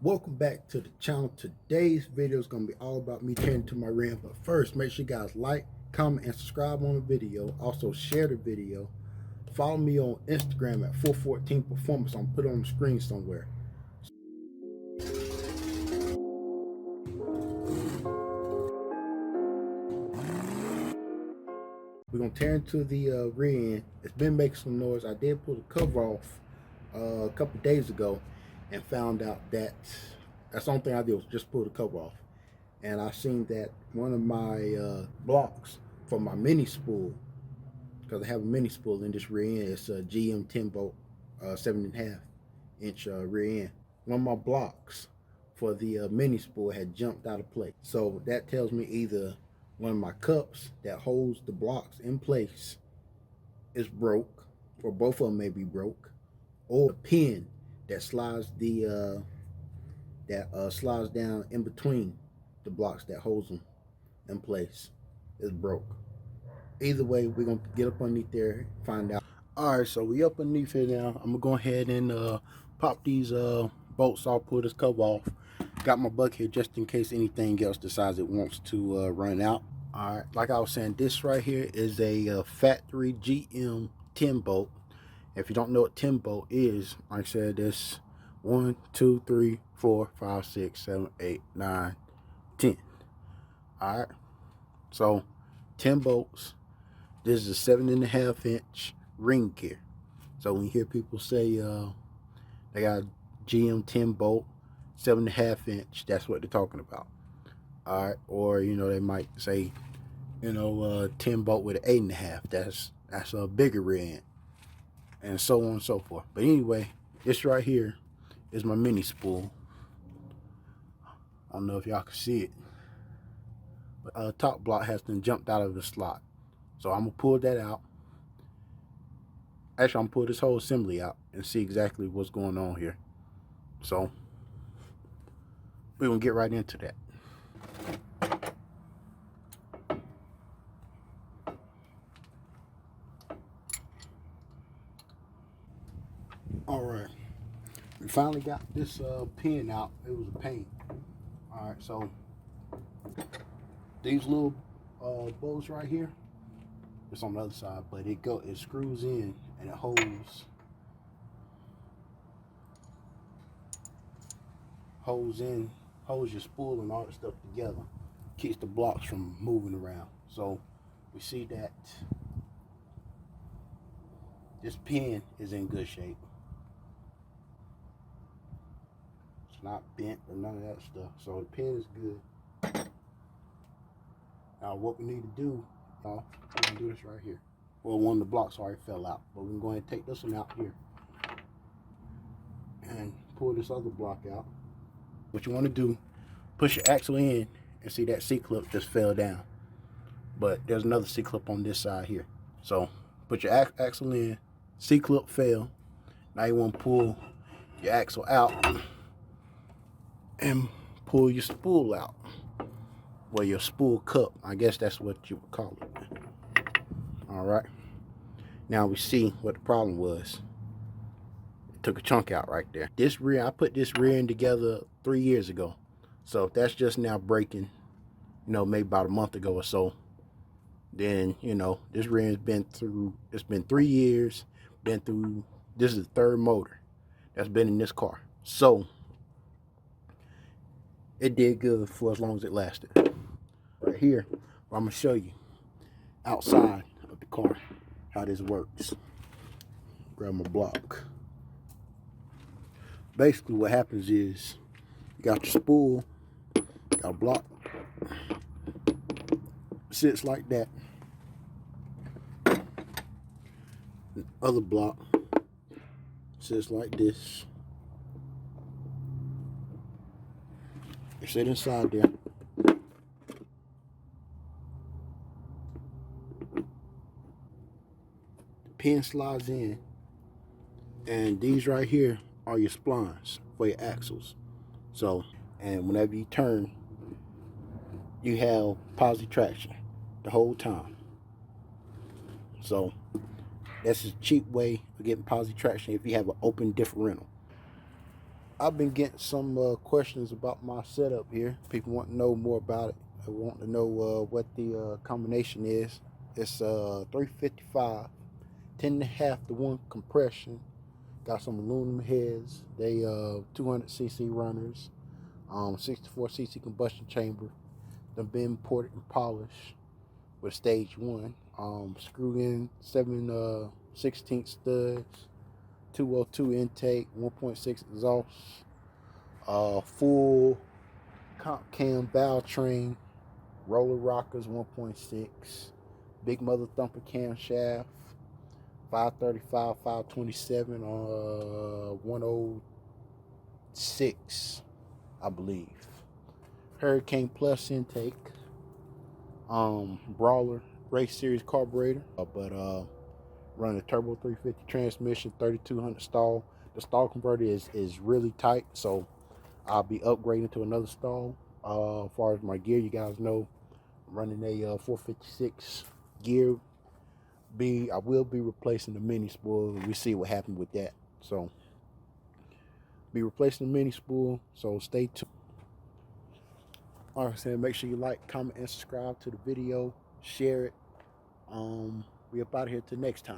Welcome back to the channel. Today's video is going to be all about me tearing to my rim. But first, make sure you guys like, comment, and subscribe on the video. Also, share the video. Follow me on Instagram at 414 Performance. I'm put it on the screen somewhere. We're going to tear into the rear end. It's been making some noise. I did pull the cover off a couple days ago and found out that that's the only thing I did was just pull the cover off. And I seen that one of my blocks for my mini spool, because I have a mini spool in this rear end, it's a GM 10 bolt 7.5 inch rear end. One of my blocks for the mini spool had jumped out of place. So that tells me either one of my cups that holds the blocks in place is broke, or both of them may be broke, or the pin that slides the slides down in between the blocks that holds them in place is broke. Either way, we're gonna get up underneath there and find out. All right, so we up underneath here now. I'm gonna go ahead and pop these bolts off, pull this cover off. Got my bucket here just in case anything else decides it wants to run out. All right, like I was saying, this right here is a factory GM 10 bolt. If you don't know what 10 bolt is, like I said, this 1, 2, 3, 4, 5, 6, 7, 8, 9, 10. All right, so 10 bolts. This is a 7.5 inch ring gear. So when you hear people say they got a GM 10 bolt 7.5 inch, that's what they're talking about. All right, or they might say 10 bolt with an 8.5. That's a bigger rear end, and so on and so forth. But anyway, this right here is my mini spool. I don't know if y'all can see it, but top block has been jumped out of the slot. So I'm gonna pull that out. Actually, I'm gonna pull this whole assembly out and see exactly what's going on here. So we're gonna get right into that. All right, we finally got this pin out. It was a pain. All right, so these little bolts right here, it's on the other side, but it screws in and it holds your spool and all that stuff together. Keeps the blocks from moving around. So we see that this pin is in good shape. It's not bent or none of that stuff. So the pin is good. Now what we need to do, y'all, we're gonna do this right here. Well, one of the blocks already fell out, but we're going to go ahead and take this one out here and pull this other block out. What you want to do, push your axle in and see that C-clip just fell down. But there's another C-clip on this side here. So put your axle in, C-clip fell. Now you want to pull your axle out and pull your spool out. Well, your spool cup, I guess that's what you would call it. All right. Now we see what the problem was. It took a chunk out right there. This rear, I put this rear end together 3 years ago. So if that's just now breaking, maybe about a month ago or so, then, this rear has been through, it's been 3 years, this is the third motor that's been in this car. So it did good for as long as it lasted. Right here, I'm gonna show you outside of the car how this works. Grab my block. Basically what happens is you got your spool, got a block, sits like that. The other block sits like this. They sit inside there. Pin slides in, and these right here are your splines for your axles. So, and whenever you turn, you have positive traction the whole time. So that's a cheap way of getting positive traction if you have an open differential. I've been getting some questions about my setup here. People want to know more about it. They want to know what the combination is. It's 355, 10.5 to 1 compression. Got some aluminum heads. They 200cc runners. 64cc combustion chamber. They've been ported and polished with stage 1. Screw in 7/16 studs. 202 intake, 1.6 exhaust, full comp cam valve train, roller rockers 1.6, big mother thumper camshaft, 535, 527 on 106, I believe. Hurricane Plus intake, Brawler race series carburetor, but running a turbo 350 transmission, 3200 stall. The stall converter is really tight, so I'll be upgrading to another stall. As far as my gear, you guys know, I'm running a 456 gear. I will be replacing the mini spool. We see what happened with that. So be replacing the mini spool. So stay tuned. All right, so make sure you like, comment, and subscribe to the video. Share it. We up out of here till next time.